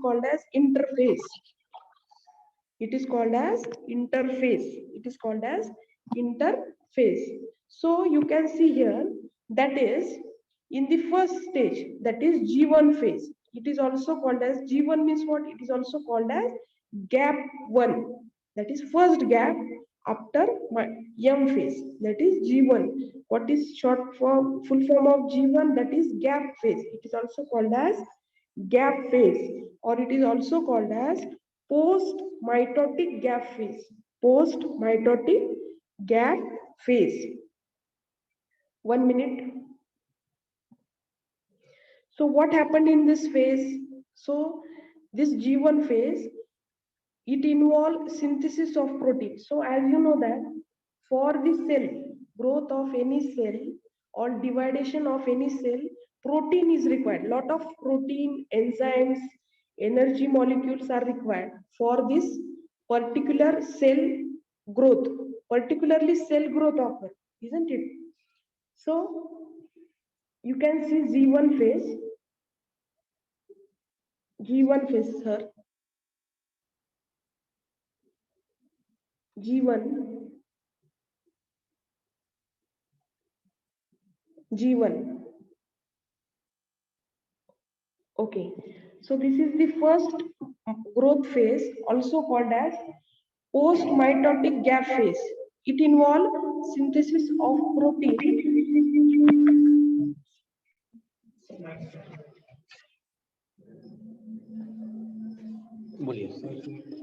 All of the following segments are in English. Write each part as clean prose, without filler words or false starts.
called as interphase. It is called as interphase. It is called as interphase. So you can see here, that is in the first stage, that is G1 phase. It is also called as G1 means what? It is also called as gap 1. That is first gap after M phase. That is G1. What is short form, full form of G1? That is gap phase. It is also called as gap phase, or it is also called as post mitotic gap phase. Post mitotic gap phase. 1 minute. So what happened in this phase? So this G1 phase, it involves synthesis of protein. So as you know that for the cell, growth of any cell or dividation of any cell, protein is required. Lot of protein, enzymes, energy molecules are required for this particular cell growth, particularly cell growth occur, isn't it? So you can see G1 phase, G1 phase, sir. G1, G1. Okay, so this is the first growth phase, also called as post-mitotic gap phase. It involves synthesis of protein.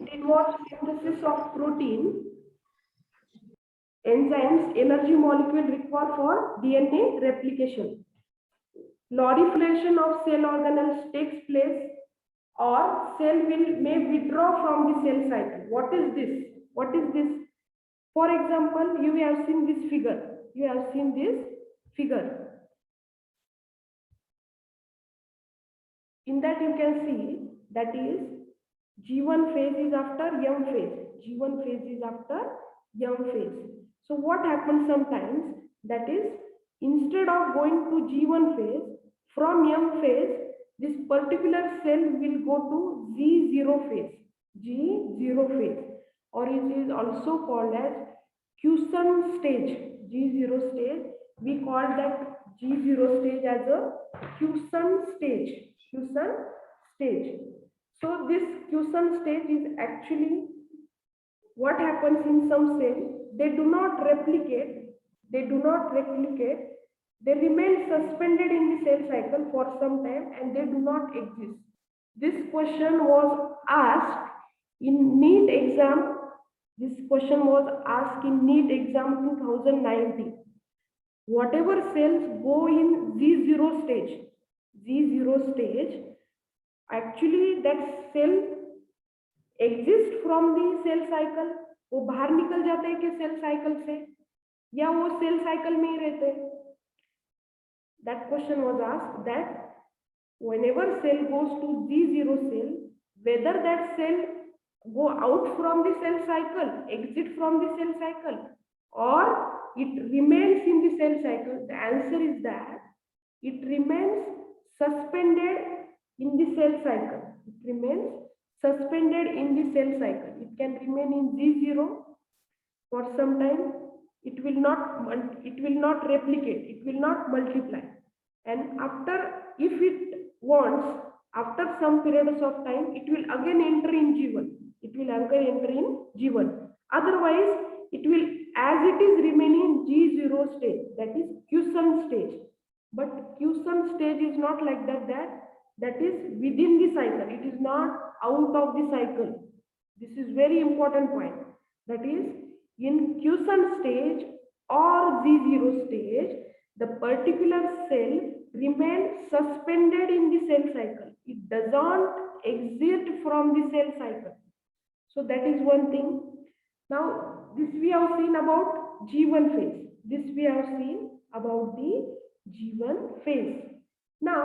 It involves synthesis of protein, enzymes, energy molecule required for DNA replication. Proliferation of cell organelles takes place, or cell may withdraw from the cell cycle. What is this? What is this? For example, you have seen this figure. You have seen this figure. In that you can see that is G1 phase is after M phase. G1 phase is after M phase. So what happens sometimes, that is instead of going to G1 phase, from M phase, this particular cell will go to G0 phase. G0 phase, or it is also called as quiescent stage. G0 stage, we call that G0 stage as a quiescent stage. Quiescent stage. So this quiescent stage is actually what happens in some cells. They do not replicate. They do not replicate. They remain suspended in the cell cycle for some time and they do not exist. This question was asked in NEET exam. This question was asked in NEET exam 2019. Whatever cells go in Z0 stage, actually that cell exist from the cell cycle. वो बाहर निकल जाते हैं कि cell cycle से, या वो cell cycle में ही रहते हैं? That question was asked, that whenever cell goes to Z0 cell, whether that cell go out from the cell cycle, exit from the cell cycle, or it remains in the cell cycle. The answer is that it remains suspended in the cell cycle. It remains suspended in the cell cycle. It can remain in Z0 for some time. It will not replicate. It will not multiply. And after, if it wants, after some periods of time, it will again enter in G1. It will again enter in G1. Otherwise, it will, as it is, remain in G0 stage. That is quiescent stage. But quiescent stage is not like that. That is within the cycle. It is not out of the cycle. This is very important point. That is, in quiescent stage or Z0 stage, the particular cell remains suspended in the cell cycle. It doesn't exit from the cell cycle. So that is one thing. Now, this we have seen about G1 phase. This we have seen about the G1 phase. Now,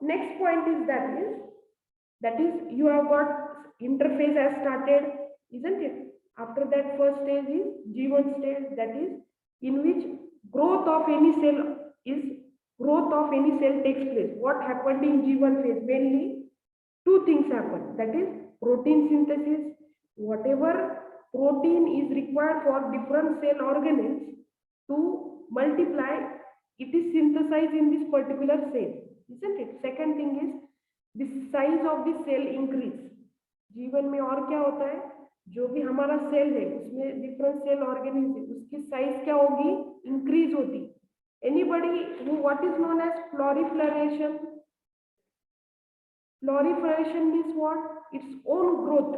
next point is that is you have got interphase has started, isn't it? After that, first stage is G1 stage, that is in which growth of any cell takes place. What happened in G1 phase? Mainly two two things happen, that is protein synthesis. Whatever protein is required for different cell organelles to multiply, it is synthesized in this particular cell, isn't it? Second thing is the size of the cell increase. जीवन में और क्या होता है, जो भी हमारा cell है उसमें डिफरेंट सेल ऑर्गेनिज्म है, उसकी साइज क्या होगी, इंक्रीज होती. Anybody who what is known as proliferation? Proliferation means what? It's own growth.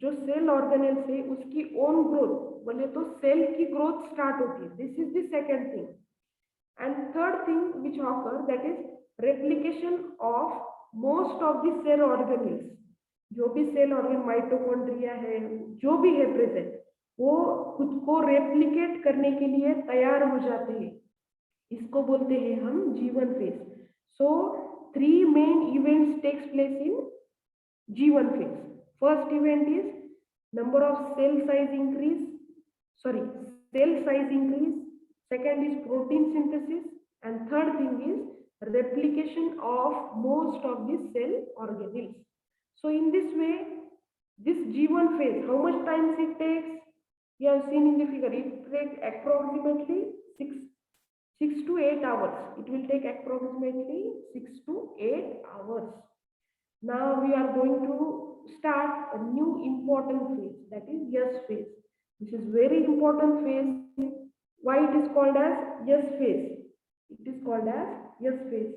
जो सेल ऑर्गेनेल से उसकी ओन ग्रोथ, बोले तो सेल की ग्रोथ स्टार्ट होती है. This is the second thing. And third thing which occur, that is replication of most of the cell organelles. जो भी सेल ऑर्गन, माइटोकॉन्ड्रिया है, जो भी है प्रेजेंट, वो खुद को रेप्लिकेट करने के लिए तैयार हो जाते हैं. इसको बोलते हैं हम G one phase. So 3 main events takes place in G one phase. First event is number of cell size increase, cell size increase. Second is protein synthesis, and third thing is replication of most of the cell organelles. So in this way, this G1 phase, how much time it takes? You have seen in the figure, it takes approximately 6 to 8 hours. It will take approximately 6 to 8 hours. Now we are going to start a new important phase, that is S phase. This is very important phase. Why it is called as S phase? It is called as S phase.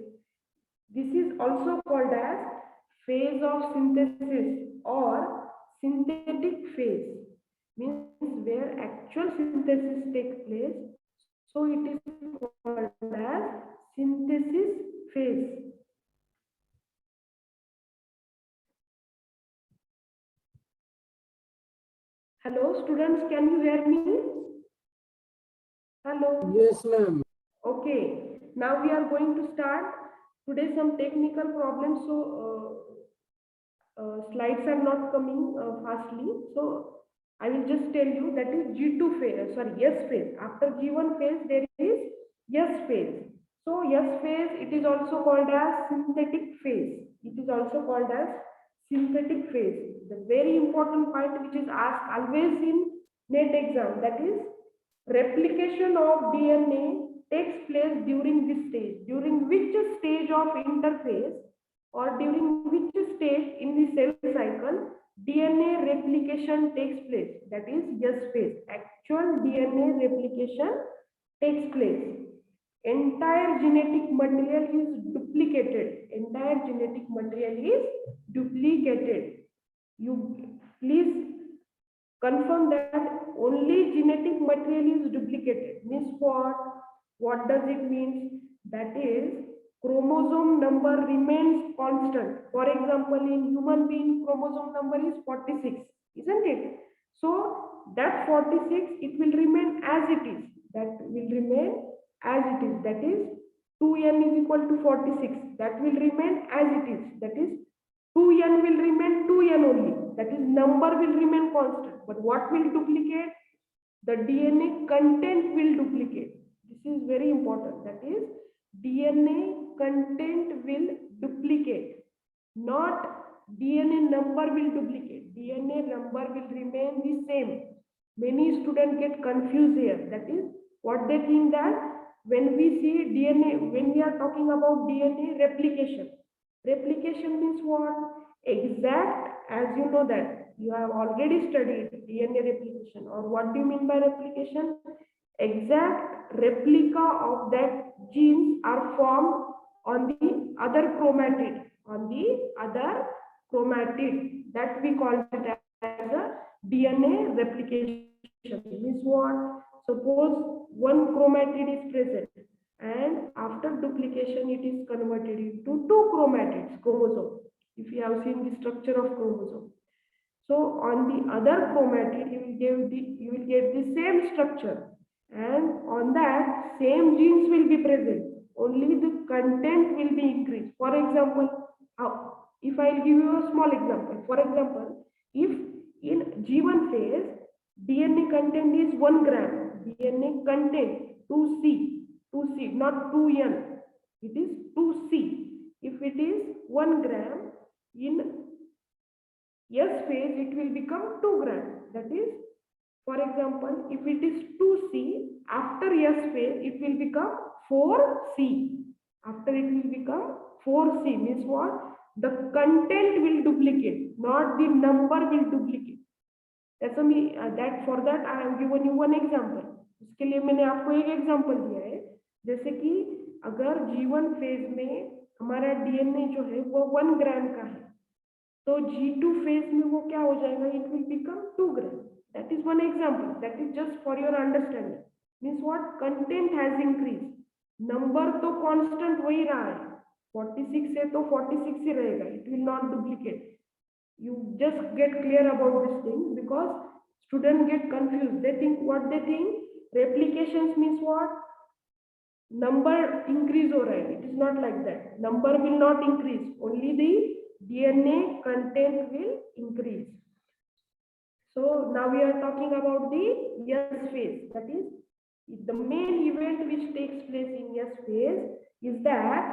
This is also called as phase of synthesis or synthetic phase, means where actual synthesis takes place. So it is called as synthesis phase. Hello students, can you hear me? Hello? Yes, ma'am. Okay, now we are going to start. Today some technical problems, so slides are not coming fastly, so I will just tell you, that is G2 phase, S phase. After G1 phase there is S phase. So S phase, it is also called as synthetic phase. It is also called as synthetic phase. The very important point which is asked always in NET exam, that is replication of DNA takes place during this stage. During which stage of interphase or during which stage in the cell cycle DNA replication takes place? That is S phase. Actual DNA replication takes place. Entire genetic material is duplicated. Entire genetic material is duplicated. You please confirm that only genetic material is duplicated. Means what does it mean? That is, chromosome number remains constant. For example, in human being, chromosome number is 46, isn't it? So that 46, it will remain as it is. That will remain as it is. That is 2n is equal to 46. That will remain as it is. That is 2n will remain 2n only. That is number will remain constant. But what will duplicate? The DNA content will duplicate. This is very important. That is DNA content will duplicate. Not DNA number will duplicate. DNA number will remain the same. Many students get confused here. That is what they think, that when we see DNA, when we are talking about DNA replication, replication means what? Exact, as you know that you have already studied DNA replication. Or what do you mean by replication? Exact replica of that genes are formed on the other chromatid. On the other chromatid, that we call it as a DNA replication. Means what? Suppose one chromatid is present, and after duplication it is converted into 2 chromatids, chromosome. If you have seen the structure of chromosome, so on the other chromatid you will get the same structure, and on that same genes will be present, only the content will be increased. For example, if I give you a small example, for example, if in G1 phase DNA content is 1 gram, DNA content 2C, not 2N, it is 2C. If it is 1 gram, In S phase it will become 2 gram. That is, for example, if it is 2C, after S phase it will become 4C. After it will become 4C means what? The content will duplicate, not the number will duplicate. That's me that for that I have given you one example. उसके लिए मैंने आपको एक example दिया है, जैसे कि अगर G1 फेज में हमारा डीएनए जो है वो 1 ग्राम का है, तो G2 फेज में वो क्या हो जाएगा? It will become 2 gram. That is one example. That is just for your understanding. Means what? Content has increase. Number तो कांस्टेंट वही रहा है, 46 है तो 46 ही रहेगा. It will not duplicate. You just get clear about this thing, because students get confused. They think what they think replications means what? Number increase हो रहा है. It is not like that. Number will not increase. Only the DNA content will increase. So now we are talking about the S phase. That is, the main event which takes place in S phase is that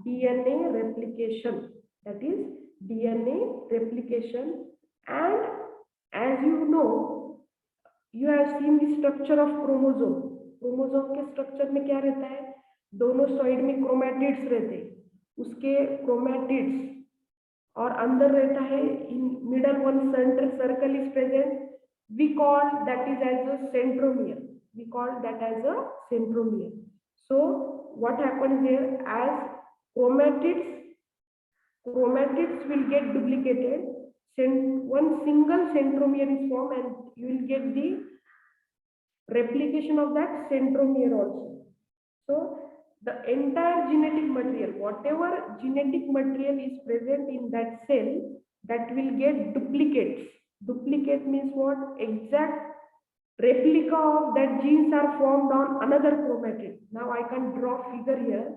DNA replication. That is DNA replication. And as you know, you have seen the structure of chromosome. Chromosome के structure में क्या रहता है? दोनों side में chromatids रहते हैं. उसके क्रोमैटिड्स और अंदर रहता है, in middle one centre circle is present. We call that is as a centromere. We call that as a centromere. So what happens here? As chromatids will get duplicated, one single centromere is formed, and you will get the replication of that centromere also. So the entire genetic material, whatever genetic material is present in that cell, that will get duplicates. Duplicate means what? Exact replica of that genes are formed on another chromatid. Now I can draw figure here,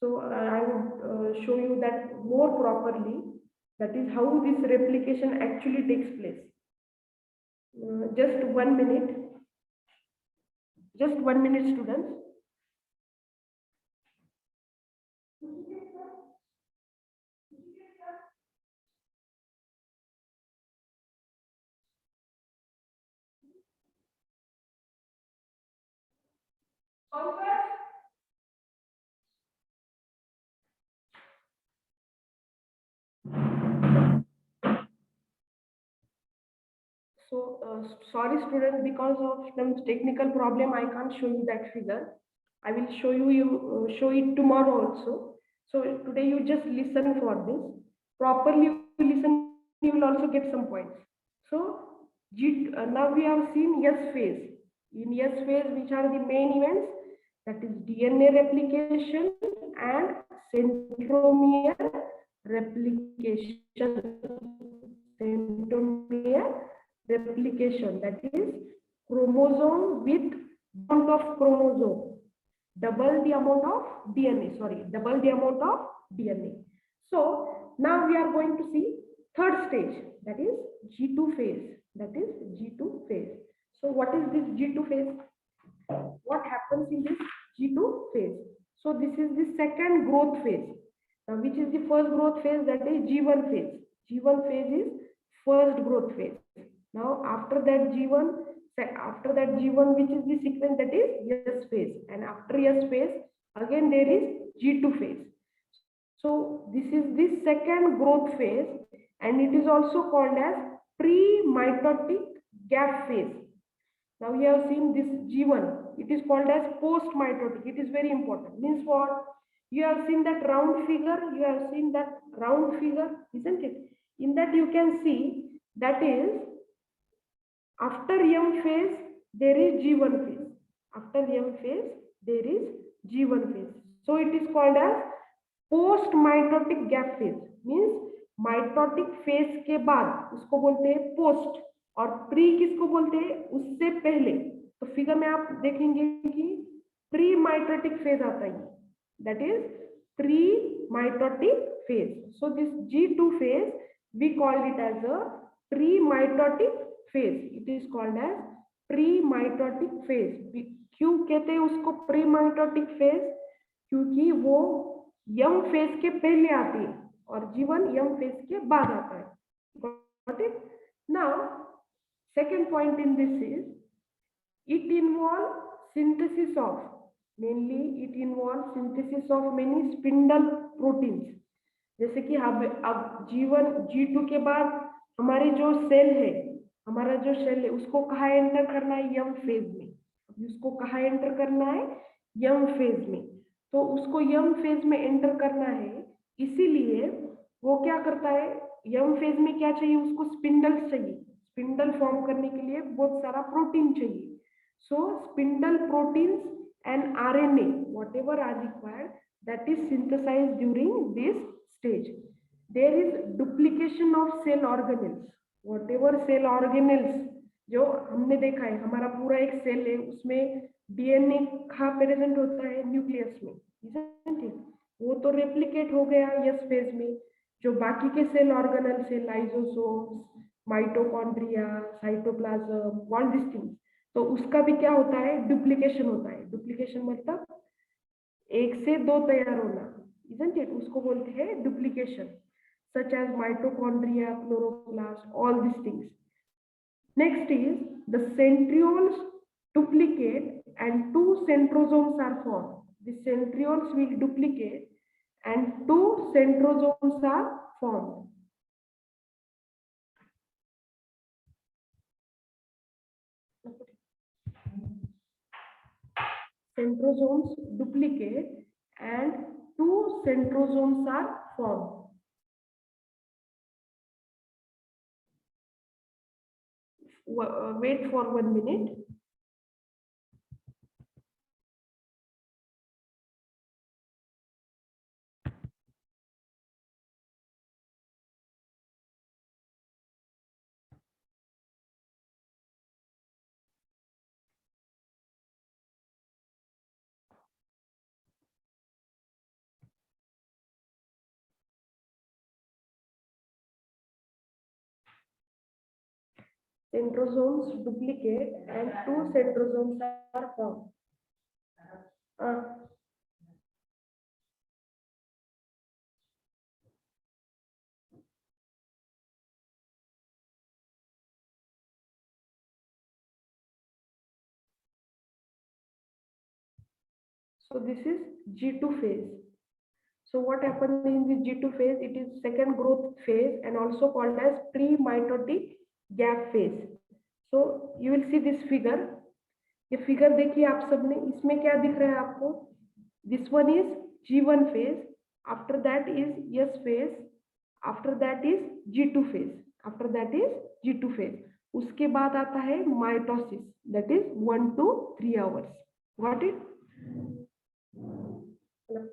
so I will show you that more properly. That is how this replication actually takes place. Just 1 minute. Just 1 minute, students. So sorry students, because of some technical problem I can't show you that figure. I will show it tomorrow also. So today you just listen for this properly. Listen, you will also get some points. So now we have seen S phase. In S phase, which are the main events? That is DNA replication and centromere replication. Centromere replication, that is chromosome with amount of chromosome, double the amount of DNA. Double the amount of DNA. So now we are going to see third stage, that is G2 phase. That is G2 phase. So what is this G2 phase? What happens in this G2 phase? So this is the second growth phase. Now which is the first growth phase? That is G1 phase. G1 phase is first growth phase. Now after that G1, which is the sequence, that is S phase, and after S phase again there is G2 phase. So this is the second growth phase, and it is also called as pre-mitotic gap phase. Now we have seen this G1, it is called as post-mitotic. It is very important. Means what? You have seen that round figure, isn't it? In that you can see that is after M phase there is G1 phase. After M phase there is G1 phase. So it is called as post-mitotic gap phase. Means mitotic phase के बाद उसको बोलते हैं post, और pre किसको बोलते हैं? उससे पहले. तो फिगर में आप देखेंगे कि प्री माइटोटिक फेज आता है, that is pre mitotic phase. So this G2 phase we call it as a pre mitotic phase. It is called as pre mitotic phase. क्यों कहते हैं उसको प्री माइटोटिक फेज? क्योंकि वो यंग फेज के पहले आती है. और जीवन यम फेज के बाद आता है. Got it? Now, second point in this is it involves synthesis of, mainly it involves synthesis of many spindle proteins. जैसे कि अब जीवन G2 के बाद हमारे जो सेल है, हमारा जो सेल है उसको कहाँ एंटर करना है, यम फेज में. उसको कहाँ एंटर करना है, यम फेज में. तो उसको यम फेज में एंटर करना है, इसीलिए वो क्या करता है, यम फेज में क्या चाहिए उसको, स्पिंडल्स चाहिए. स्पिंडल फॉर्म करने के लिए बहुत सारा प्रोटीन चाहिए. So spindle proteins and RNA, whatever are required, that is synthesized during this stage. There is duplication of cell organelles. Whatever cell organelles जो हमने देखा है, हमारा पूरा एक सेल है, उसमें डीएनए कहाँ प्रेजेंट होता है, न्यूक्लियस में, isn't it? वो तो रेप्लिकेट हो गया यस फेज में. जो बाकी के सेल ऑर्गेनल्स है, lysosomes, mitochondria, cytoplasm, all this things, तो उसका भी क्या होता है, डुप्लीकेशन होता है. डुप्लीकेशन मतलब एक से दो तैयार होना, isn't it? उसको बोलते हैं duplication, such as mitochondria, chloroplast, all these things. Next is the centrioles duplicate and two centrosomes are formed. The centrioles will duplicate and two centrosomes are formed. Centrosomes duplicate and two centrosomes are formed. Wait for 1 minute. Centrosomes duplicate and two centrosomes are formed. So this is G2 phase. So what happens in the G2 phase? It is second growth phase and also called as pre-mitotic gap phase. So you will see this figure. ये figure देखिए आप सबने, इसमें क्या दिख रहा है आपको? This one is G1 phase. After that is S phase. After that is G2 phase. After that is G2 phase. उसके बाद आता है mitosis, that is 1 to 3 hours. Got it?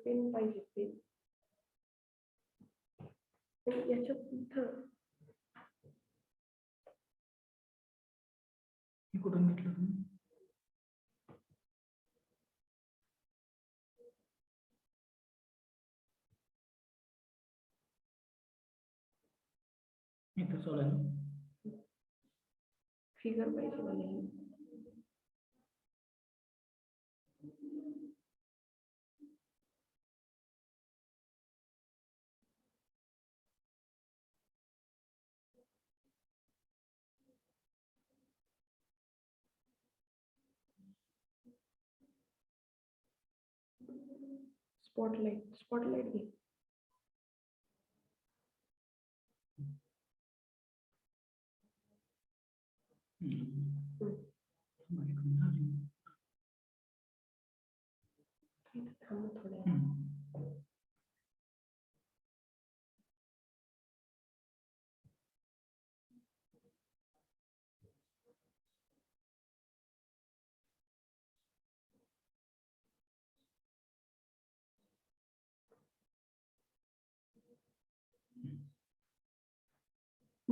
Pen पाहिजे, पेन याच्यात कुठून घेतलं तुम्ही? इथं चालू आहे ना, फिगर पाहिजे मला. स्पॉटलाइट घे. थोड्या.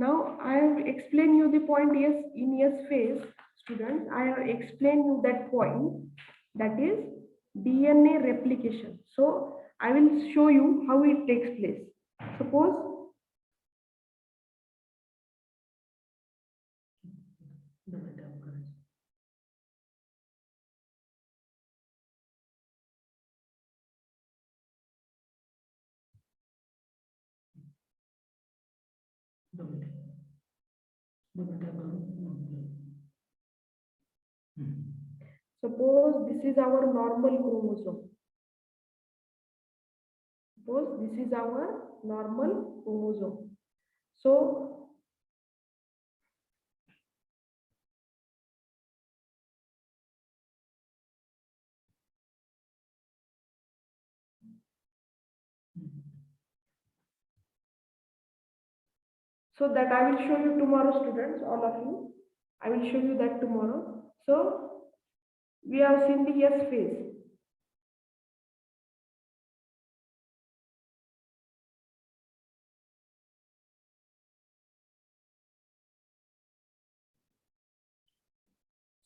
Now I have explained you the point. Yes, in yes phase, students, I have explained you that point, that is DNA replication. So I will show you how it takes place. Suppose double tap करो। Suppose this is our normal chromosome. Suppose this is our normal chromosome. So that I will show you tomorrow, students, all of you. I will show you that tomorrow. So we have seen the S phase.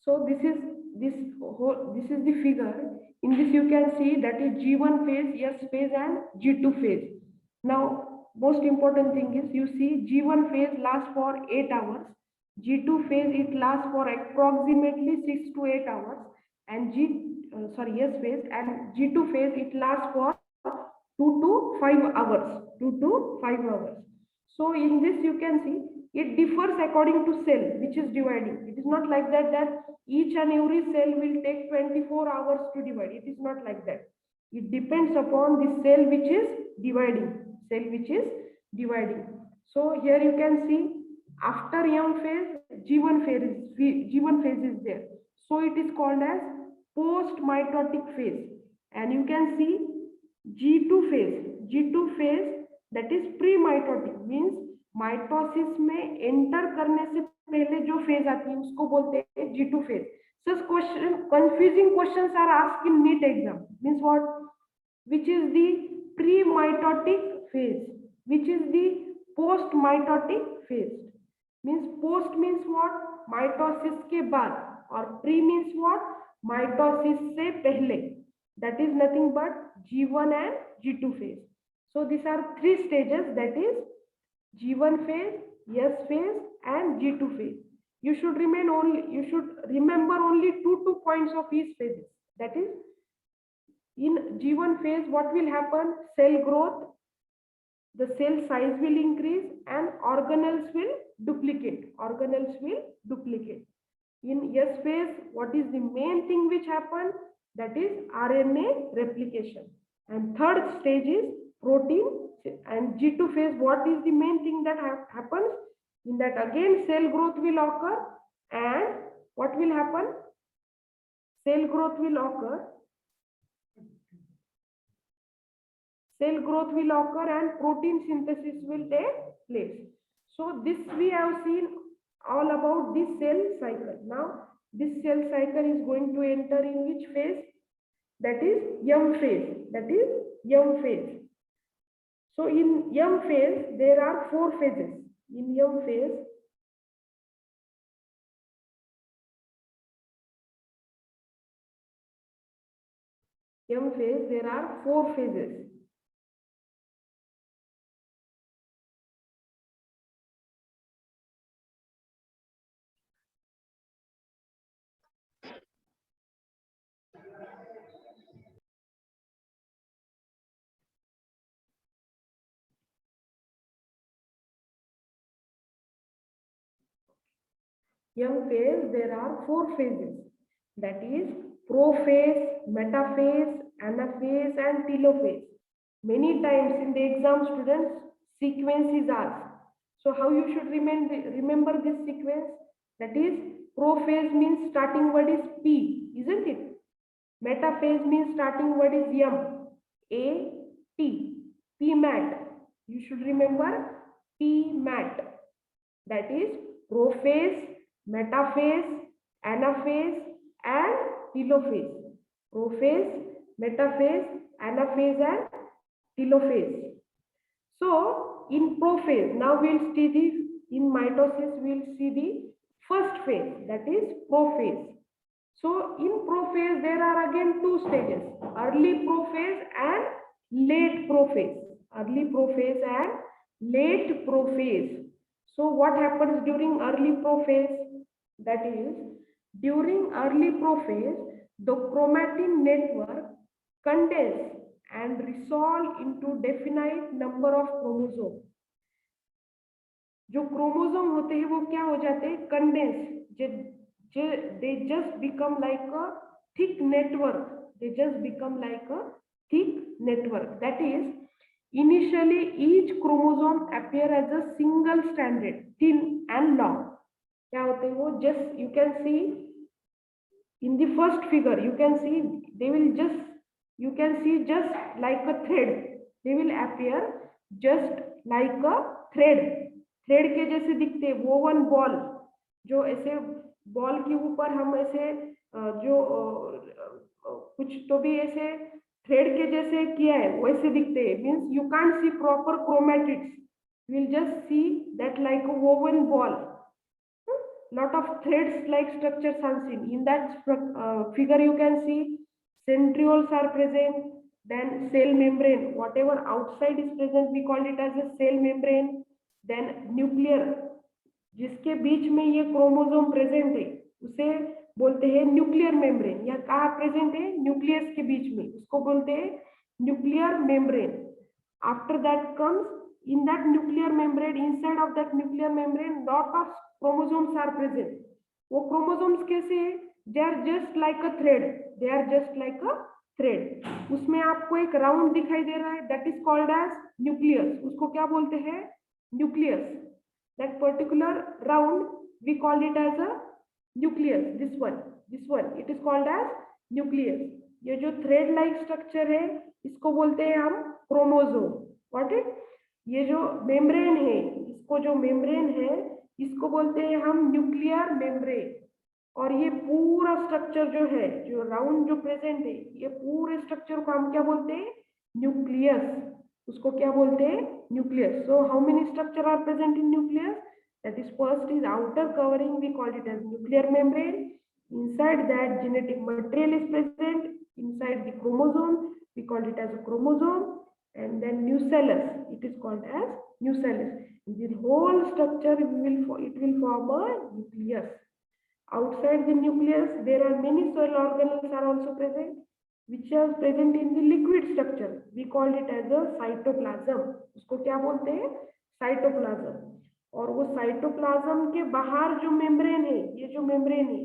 So this is the figure. In this you can see that is G1 phase, S phase and G2 phase. Now most important thing is you see G1 phase lasts for 8 hours. G2 phase it lasts for approximately 6 to 8 hours, and S phase and G2 phase it lasts for 2 to 5 hours. 2 to 5 hours. So in this you can see it differs according to cell which is dividing. It is not like that each and every cell will take 24 hours to divide. It is not like that. It depends upon the cell which is dividing. Cell which is dividing. So here you can see after M phase, G1 phase is there. So it is called as post mitotic phase. And you can see G2 phase. G2 phase that is pre mitotic, means mitosis में enter करने से पहले जो phase आती है उसको बोलते हैं G2 phase. Such confusing questions are asked in NEET exam. Means what? Which is the pre-mitotic phase? Which is the post-mitotic phase? Means post means what? Mitosis के बाद. और pre means what? Mitosis से पहले. That is nothing but G1 and G2 phase. So these are three stages, that is G1 phase, S phase and G2 phase. You should remember only two points of each phase. That is, in G1 phase, what will happen? Cell growth, the cell size will increase and organelles will duplicate. In S phase, what is the main thing which happens? That is RNA replication. And third stage is protein. And G2 phase, what is the main thing that happens? In that again cell growth will occur, and what will happen? Cell growth will occur and protein synthesis will take place. So this we have seen all about this cell cycle. Now this cell cycle is going to enter in which phase? That is M phase. So in M phase, there are 4 phases. In M phase, there are 4 phases. M phase, there are 4 phases. That is prophase, metaphase, anaphase and telophase. Many times in the exam, students, sequence is asked. So how you should remember this sequence? That is, prophase means starting word is P, isn't it? Metaphase means starting word is M, A, T, PMAT. You should remember PMAT. That is prophase, metaphase, anaphase and telophase. Prophase, metaphase, anaphase and telophase. So in prophase, now we'll see in mitosis we'll see the first phase, that is prophase. So in prophase there are again 2 stages, early prophase and late prophase. So what happens during early prophase? That is, during early prophase, the chromatin network condense and resolve into definite number of chromosomes. जो chromosome होते हैं वो क्या हो जाते हैं, condense, they just become like a thick network, they just become like a thick network. That is, initially each chromosome appear as a single stranded, thin and long. क्या होते हैं वो, just you can see in the first figure, you can see they will just, you can see just like a thread, they will appear just like a thread, thread के जैसे दिखते, woven ball, जो ऐसे ball के ऊपर हम ऐसे जो कुछ तो भी ऐसे थ्रेड के जैसे किया है वैसे दिखते हैं, means you can't see proper chromatids, you will just see that like a woven ball, lot of threads like structures are seen in that figure. You can see centrioles are present, then cell membrane, whatever outside is present we call it as a cell membrane, then nuclear, जिसके बीच में ये chromosome present है उसे बोलते हैं nuclear membrane, या कहाँ present है, न्यूक्लियस के बीच में, उसको बोलते हैं nuclear membrane. After that comes, in that nuclear membrane, inside of that nuclear membrane lot of chromosomes are present. वो chromosomes कैसे है, they are just like a thread, they are just like a thread. उसमें आपको एक round दिखाई दे रहा है, that is called as nucleus. उसको क्या बोलते हैं, nucleus. That particular round we call it as a nucleus. This one it is called as nucleus. ये जो thread like structure है इसको बोलते हैं हम chromosome. Got it? ये जो मेम्ब्रेन है, इसको जो मेम्ब्रेन है इसको बोलते हैं हम न्यूक्लियर मेम्ब्रेन. और ये पूरा स्ट्रक्चर जो है, जो राउंड जो प्रेजेंट है, ये पूरे स्ट्रक्चर को हम क्या बोलते हैं, न्यूक्लियस. उसको क्या बोलते हैं, nucleus. So how many structure are present in nucleus, that is first is outer covering, we call it as nuclear membrane. Inside that genetic material is present, inside the chromosome we call it as a chromosome. And then nucellus, it is called as nucellus. The whole structure it will form a nucleus. Outside the nucleus there are many cell organelles are also present, which are present in the liquid structure. We call it as a cytoplasm. उसको क्या बोलते हैं, cytoplasm. और वो cytoplasm के बाहर जो membrane है, ये जो membrane है,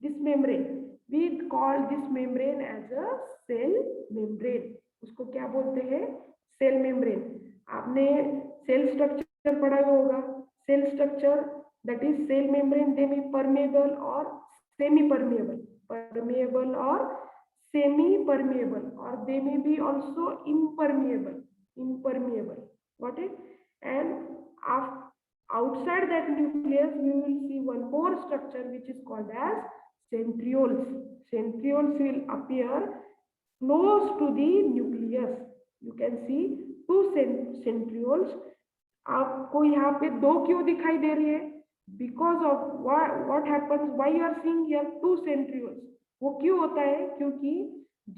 this membrane, we call this membrane as a cell membrane. उसको क्या बोलते हैं, सेल मेम्ब्रेन. आपने सेल स्ट्रक्चर पढ़ा होगा, cell structure that is cell membrane, they may permeable और सेमी परमेबल, परमेबल और सेमी परमेबल, और they may be also impermeable. Got it? And outside that nucleus you will see one more structure which is called as centrioles. Centrioles will appear close to the nucleus. You can see two centrioles. आपको यहाँ पे दो क्यों दिखाई दे रही है, because of what happens, why you are seeing here two centrioles. वो क्यों होता है, क्योंकि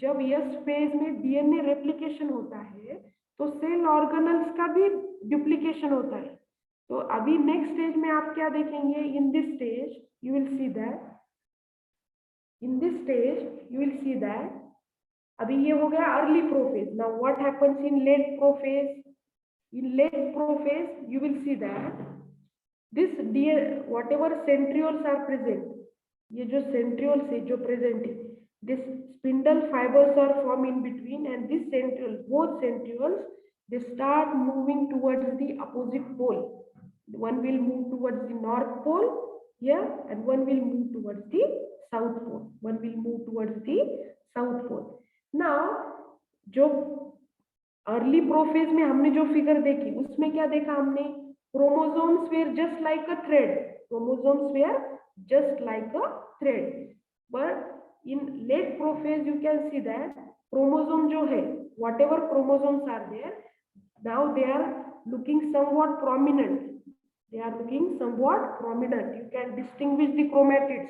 जब S फेज में DNA रेप्लिकेशन होता है तो सेल ऑर्गेनल्स का भी डुप्लीकेशन होता है. तो अभी नेक्स्ट स्टेज में आप क्या देखेंगे, in this stage you will see that, in this stage you will see that, अभी ये हो गया early prophase. Now what happens in late prophase, in late prophase you will see that this whatever centrioles are present, ये जो centrioles है जो present है, this spindle fibres are form in between, and this centriole, both centrioles, they start moving towards the opposite pole. One will move towards the north pole here, and one will move towards the south pole. One will move towards the south pole. Now, जो early prophase में हमने जो figure देखी उसमें क्या देखा हमने, chromosomes were just like a thread, chromosomes were just like a thread. But in late prophase you can see that chromosome जो है, whatever chromosomes are there, now they are looking somewhat prominent. They are looking somewhat prominent. You can distinguish the chromatids.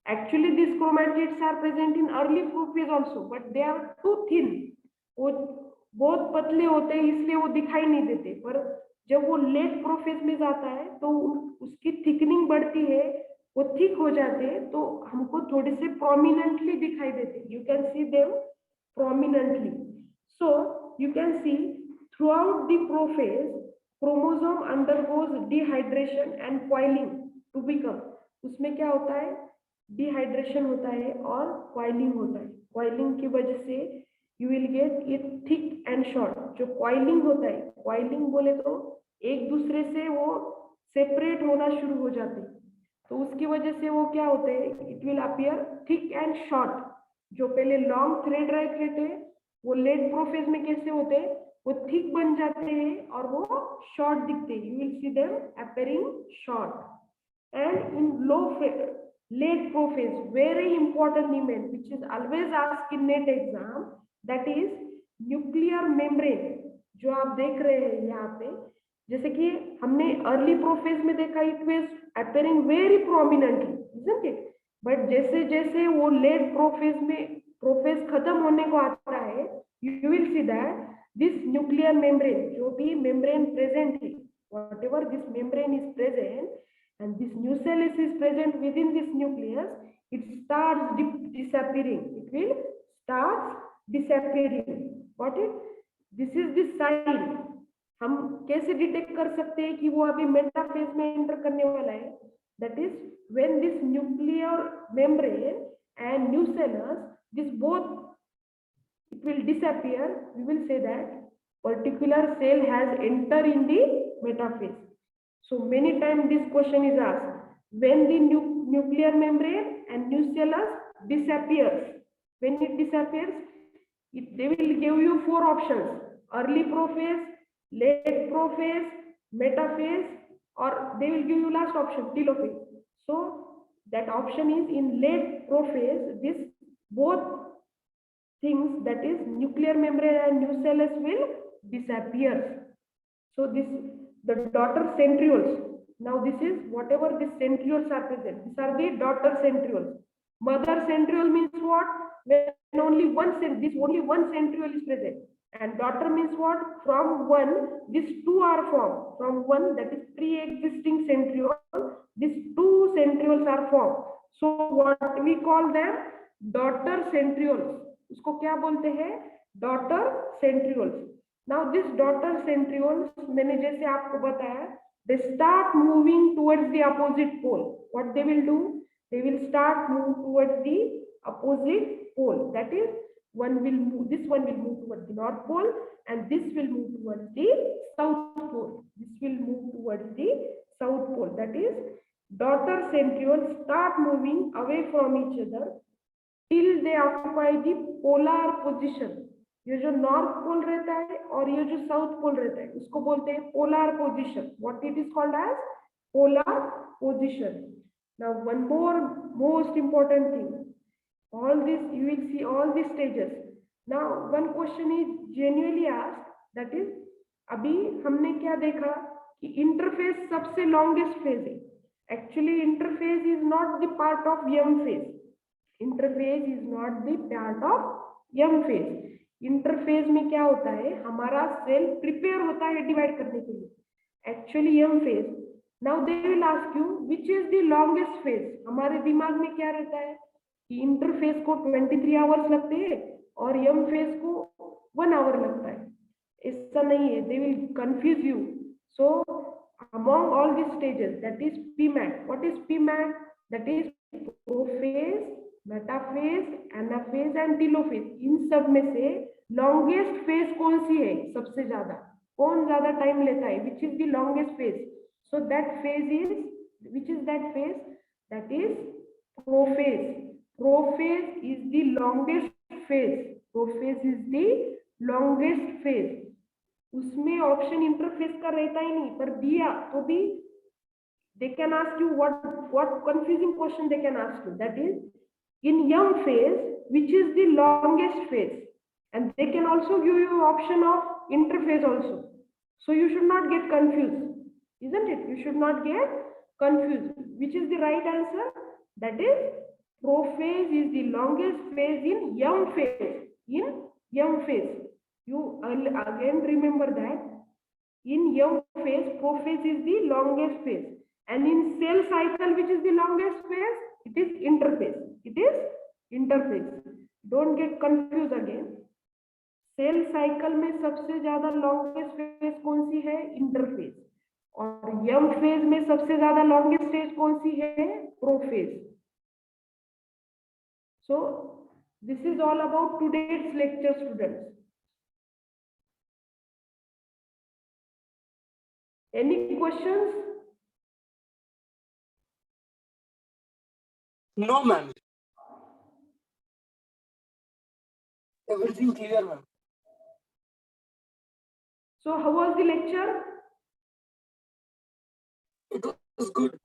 Actually these chromatids are present in early prophase also, but they are too thin. वो बहुत पतले होते हैं इसलिए वो दिखाई नहीं देते. पर जब वो लेट प्रोफेज में जाता है तो उसकी थिकनिंग बढ़ती है, वो थिक हो जाते हैं तो हमको थोड़े से प्रोमिनेंटली दिखाई देते. You can see them prominently. So you can see throughout the prophase chromosome undergoes dehydration and coiling to become, उसमें क्या होता है, डिहाइड्रेशन होता है और क्वाइलिंग होता है। क्वाइलिंग की वजह से you will get it thick and short. जो क्वाइलिंग होता है, क्वाइलिंग बोले तो एक दूसरे से वो सेपरेट होना शुरू हो जाते हैं, तो उसकी वजह से वो क्या होते हैं, it will appear thick and short. जो पहले लॉन्ग थ्रेड रखे थे वो लेट प्रोफेज में कैसे होते हैं, वो थिक बन जाते हैं और वो शॉर्ट दिखते हैं। You will see them appearing short. And in low late prophase, very important element which is always asked in NET exam, that is nuclear membrane। जो आप देख रहे हैं यहाँ पे, जैसे कि हमने अर्ली प्रोफेज में देखा, it was appearing very prominently, isn't it? But जैसे जैसे वो लेट प्रोफेज में प्रोफेज खत्म होने को आता है, you will see that this nuclear membrane, जो भी मेम्ब्रेन प्रेजेंट है, whatever this membrane is present and this nucellus is present within this nucleus, it starts disappearing. It will start disappearing. Got it? This is the sign। हम कैसे detect कर सकते हैं कि वो अभी मेटाफेज में एंटर करने वाला है? That is when this nuclear membrane and nucellus, this both, it will disappear, we will say that particular cell has entered in the metaphase। So many times this question is asked, when the nuclear membrane and nucellus disappears, when it disappears, they will give you 4 options: early prophase, late prophase, metaphase, or they will give you last option, telophase। So that option is in late prophase, this both things, that is nuclear membrane and nucellus, will disappear। So this, the daughter centrioles, now this is whatever these centrioles are present, these are the daughter centrioles। Mother centriole means what? When only one centriole is present, and daughter means what? From one, these two are formed, from one, that is pre-existing centriole, these two centrioles are formed। So what we call them? Daughter centrioles। उसको क्या बोलते हैं? daughter centrioles। Now this daughter centrioles, मैंने जैसे आपको बताया, they start moving towards the opposite pole। What they will do? They will start move towards the opposite pole, that is one will move, this one will move towards the north pole and this will move towards the south pole, this will move towards the south pole, that is daughter centrioles start moving away from each other till they occupy the polar position। ये जो north pole रहता है और ये जो south pole रहता है, उसको बोलते हैं polar position. What it is called as? Polar position. Now one more most important thing, all this you will see all these stages। now one question is genuinely asked, that is अभी हमने क्या देखा कि interphase सबसे longest phase है। Actually interphase is not the part of M phase, interphase is not the part of M phase. Interphase में क्या होता है, हमारा सेल प्रिपेयर होता है डिवाइड करने के लिए। Actually M phase, now they will ask you which is the longest phase. हमारे दिमाग में क्या रहता है कि इंटरफेज को 23 आवर्स लगते हैं और यम फेज को 1 आवर लगता है। ऐसा नहीं है, they will confuse you. So among all these stages, that is PMAT। what is PMAT? that is prophase, metaphase, anaphase and telophase. इन सब में से लॉन्गेस्ट फेज कौन सी है? सबसे ज्यादा कौन ज्यादा टाइम लेता है? विच is the longest phase? So that phase is, which is that phase? That is prophase. Prophase is the longest phase, prophase is the longest phase. उसमें ऑप्शन इंटरफेस का रहता ही नहीं, पर दिया तो भी they can ask you what confusing question they can ask you, that is in young phase which is the longest phase, and they can also give you option of interphase also। so you should not get confused, isn't it? You should not get confused। which is the right answer? that is prophase is the longest phase in young phase, in young phase। you again remember that in young phase prophase is the longest phase, and in cell cycle which is the longest phase? it is interphase, it is interphase। don't get confused again। Cell cycle में सबसे ज्यादा longest phase कौन सी है? Interphase. और यम phase में सबसे ज्यादा लॉन्गेस्ट स्टेज कौन सी है? Prophase. So this is all about today's lecture, students. Any questions? No, ma'am. Everything clear, ma'am. So how was the lecture? It was good.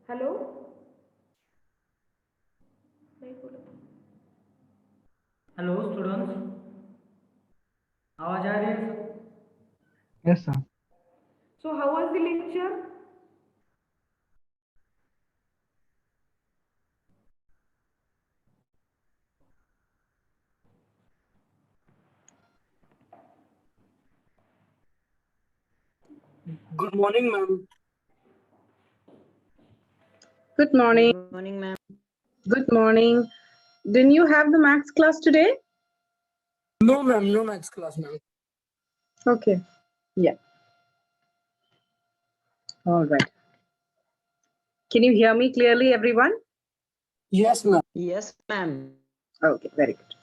Hello, नहीं बोला। हेलो स्टूडेंट्स, आवाज आ रही है? Yes, sir. So how was the lecture? Good morning, ma'am. Good morning. Good morning, ma'am. Good morning. Didn't you have the maths class today? No, ma'am. No maths class, ma'am. Okay. Yeah. All right. Can you hear me clearly, everyone? Yes, ma'am. Yes, ma'am. Okay, very good.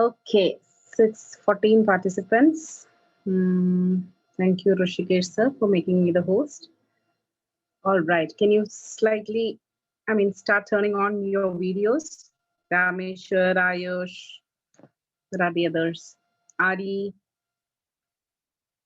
Okay, 614 participants. Thank you, Rishikesh sir, for making me the host. All right, can you start turning on your videos? Rameshwar, Ayush, there are the others. Adi,